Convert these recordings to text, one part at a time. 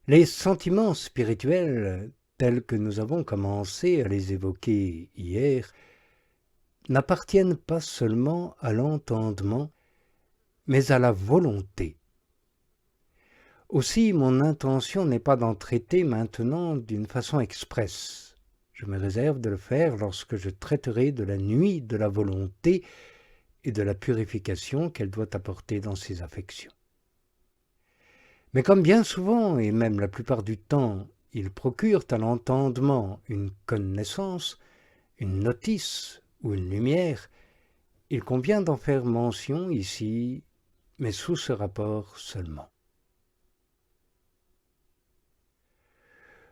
Les sentiments spirituels, tels que nous avons commencé à les évoquer hier, n'appartiennent pas seulement à l'entendement, mais à la volonté. Aussi, mon intention n'est pas d'en traiter maintenant d'une façon expresse. Je me réserve de le faire lorsque je traiterai de la nuit de la volonté et de la purification qu'elle doit apporter dans ses affections. Mais comme bien souvent, et même la plupart du temps, ils procurent à l'entendement une connaissance, une notice ou une lumière, il convient d'en faire mention ici, mais sous ce rapport seulement.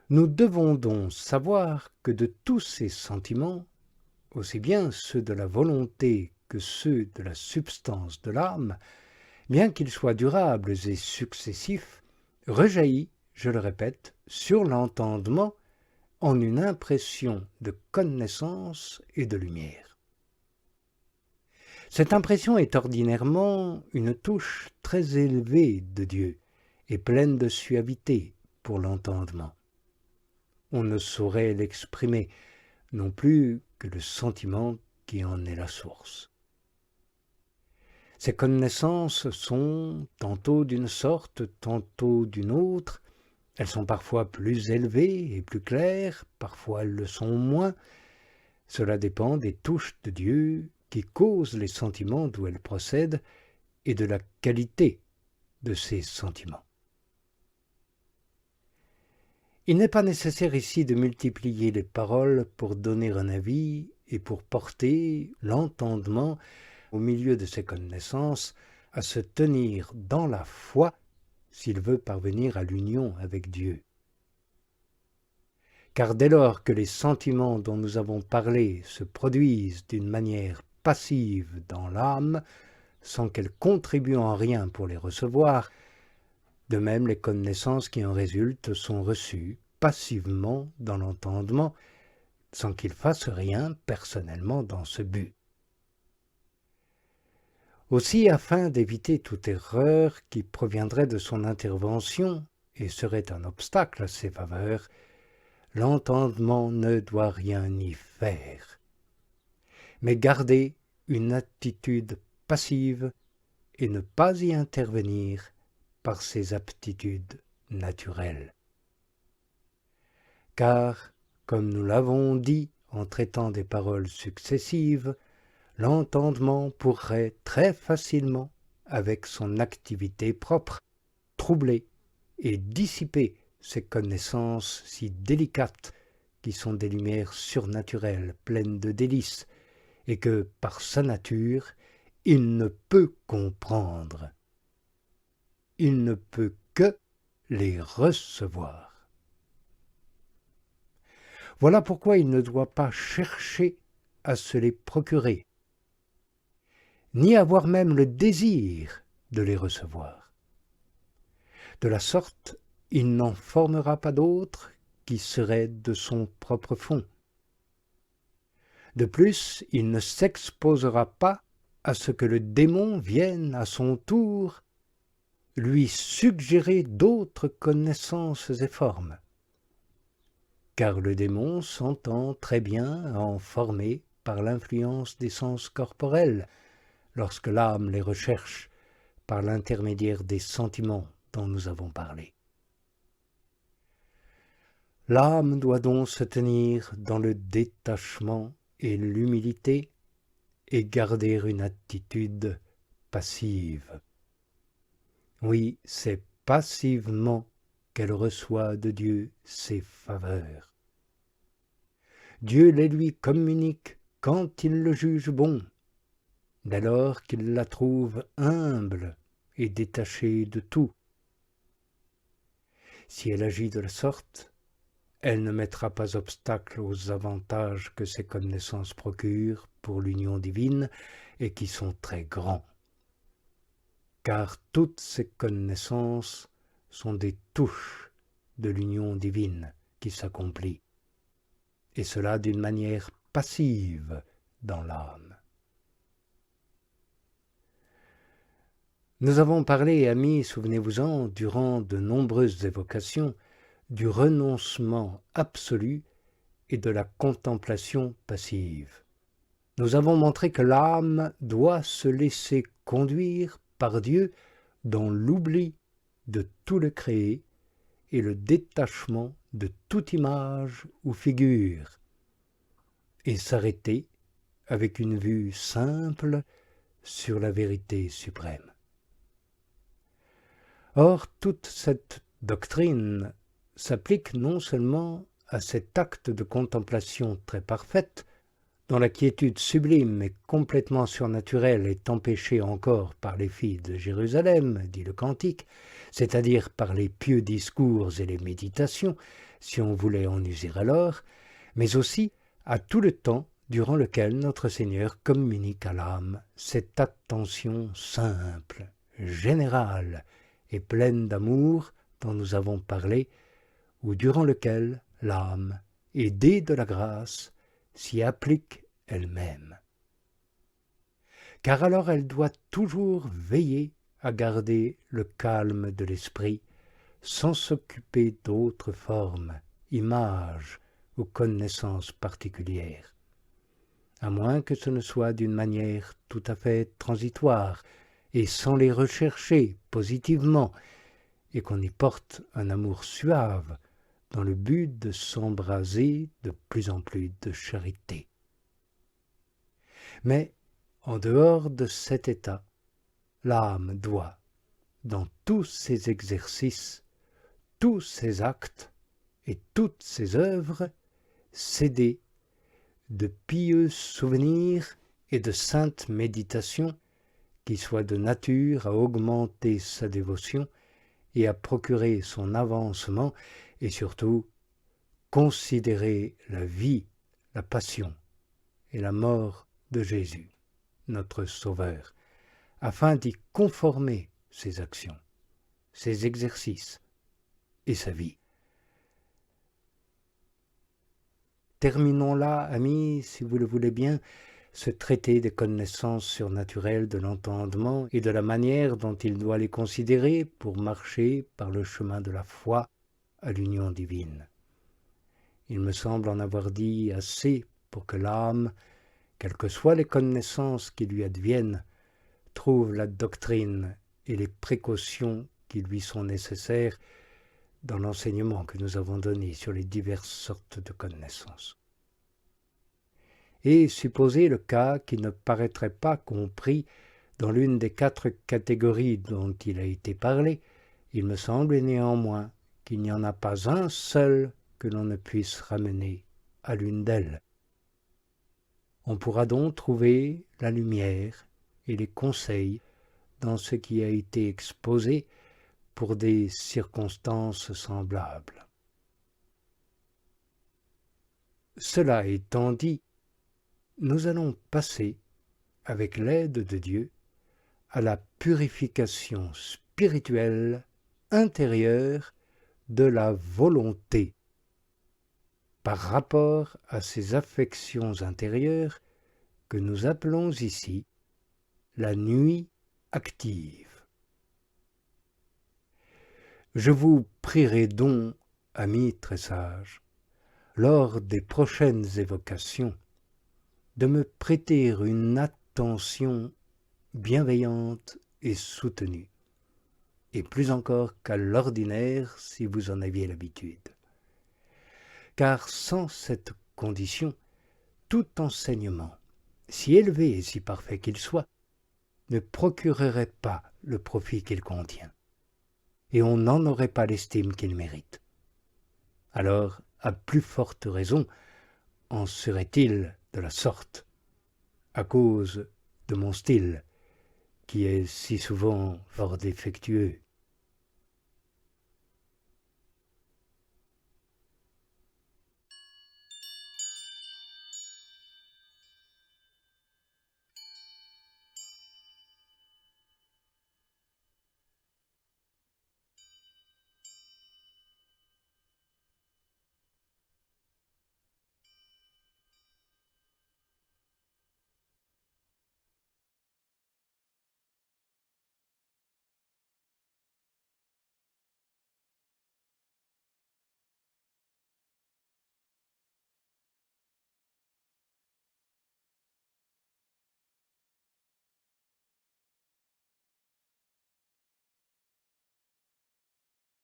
Nous devons donc savoir que de tous ces sentiments, aussi bien ceux de la volonté que ceux de la substance de l'âme, bien qu'ils soient durables et successifs, rejaillit, je le répète, sur l'entendement en une impression de connaissance et de lumière. Cette impression est ordinairement une touche très élevée de Dieu et pleine de suavité pour l'entendement. On ne saurait l'exprimer, non plus que le sentiment qui en est la source. Ces connaissances sont tantôt d'une sorte, tantôt d'une autre. Elles sont parfois plus élevées et plus claires, parfois elles le sont moins. Cela dépend des touches de Dieu qui causent les sentiments d'où elles procèdent et de la qualité de ces sentiments. Il n'est pas nécessaire ici de multiplier les paroles pour donner un avis et pour porter l'entendement au milieu de ses connaissances, à se tenir dans la foi s'il veut parvenir à l'union avec Dieu. Car dès lors que les sentiments dont nous avons parlé se produisent d'une manière passive dans l'âme, sans qu'elle contribue en rien pour les recevoir, de même les connaissances qui en résultent sont reçues passivement dans l'entendement, sans qu'il fasse rien personnellement dans ce but. Aussi, afin d'éviter toute erreur qui proviendrait de son intervention et serait un obstacle à ses faveurs, l'entendement ne doit rien y faire, mais garder une attitude passive et ne pas y intervenir par ses aptitudes naturelles. Car, comme nous l'avons dit en traitant des paroles successives, l'entendement pourrait très facilement, avec son activité propre, troubler et dissiper ces connaissances si délicates qui sont des lumières surnaturelles pleines de délices et que, par sa nature, il ne peut comprendre. Il ne peut que les recevoir. Voilà pourquoi il ne doit pas chercher à se les procurer, ni avoir même le désir de les recevoir. De la sorte, il n'en formera pas d'autres qui seraient de son propre fond. De plus, il ne s'exposera pas à ce que le démon vienne à son tour lui suggérer d'autres connaissances et formes. Car le démon s'entend très bien à en former par l'influence des sens corporels, lorsque l'âme les recherche par l'intermédiaire des sentiments dont nous avons parlé. L'âme doit donc se tenir dans le détachement et l'humilité et garder une attitude passive. Oui, c'est passivement qu'elle reçoit de Dieu ses faveurs. Dieu les lui communique quand il le juge bon, dès lors qu'il la trouve humble et détachée de tout. Si elle agit de la sorte, elle ne mettra pas obstacle aux avantages que ces connaissances procurent pour l'union divine et qui sont très grands. Car toutes ces connaissances sont des touches de l'union divine qui s'accomplit, et cela d'une manière passive dans l'âme. Nous avons parlé, amis, souvenez-vous-en, durant de nombreuses évocations, du renoncement absolu et de la contemplation passive. Nous avons montré que l'âme doit se laisser conduire par Dieu dans l'oubli de tout le créé et le détachement de toute image ou figure, et s'arrêter avec une vue simple sur la vérité suprême. Or, toute cette doctrine s'applique non seulement à cet acte de contemplation très parfaite, dont la quiétude sublime et complètement surnaturelle est empêchée encore par les filles de Jérusalem, dit le Cantique, c'est-à-dire par les pieux discours et les méditations, si on voulait en user alors, mais aussi à tout le temps durant lequel notre Seigneur communique à l'âme cette attention simple, générale et pleine d'amour dont nous avons parlé, ou durant lequel l'âme, aidée de la grâce, s'y applique elle-même. Car alors elle doit toujours veiller à garder le calme de l'esprit, sans s'occuper d'autres formes, images ou connaissances particulières, à moins que ce ne soit d'une manière tout à fait transitoire et sans les rechercher positivement, et qu'on y porte un amour suave dans le but de s'embraser de plus en plus de charité. Mais, en dehors de cet état, l'âme doit, dans tous ses exercices, tous ses actes et toutes ses œuvres, s'aider de pieux souvenirs et de saintes méditations qui soient de nature à augmenter sa dévotion et à procurer son avancement, et surtout considérer la vie, la passion et la mort de Jésus, notre Sauveur, afin d'y conformer ses actions, ses exercices et sa vie. Terminons là, amis, si vous le voulez bien, ce traité des connaissances surnaturelles de l'entendement et de la manière dont il doit les considérer pour marcher par le chemin de la foi à l'union divine. Il me semble en avoir dit assez pour que l'âme, quelles que soient les connaissances qui lui adviennent, trouve la doctrine et les précautions qui lui sont nécessaires dans l'enseignement que nous avons donné sur les diverses sortes de connaissances. Et supposer le cas qui ne paraîtrait pas compris dans l'une des 4 catégories dont il a été parlé, il me semble néanmoins qu'il n'y en a pas un seul que l'on ne puisse ramener à l'une d'elles. On pourra donc trouver la lumière et les conseils dans ce qui a été exposé pour des circonstances semblables. Cela étant dit, nous allons passer, avec l'aide de Dieu, à la purification spirituelle intérieure de la volonté, par rapport à ces affections intérieures que nous appelons ici la nuit active. Je vous prierai donc, amis très sages, lors des prochaines évocations, de me prêter une attention bienveillante et soutenue, et plus encore qu'à l'ordinaire si vous en aviez l'habitude. Car sans cette condition, tout enseignement, si élevé et si parfait qu'il soit, ne procurerait pas le profit qu'il contient, et on n'en aurait pas l'estime qu'il mérite. Alors, à plus forte raison, en serait-il de la sorte, à cause de mon style, qui est si souvent fort défectueux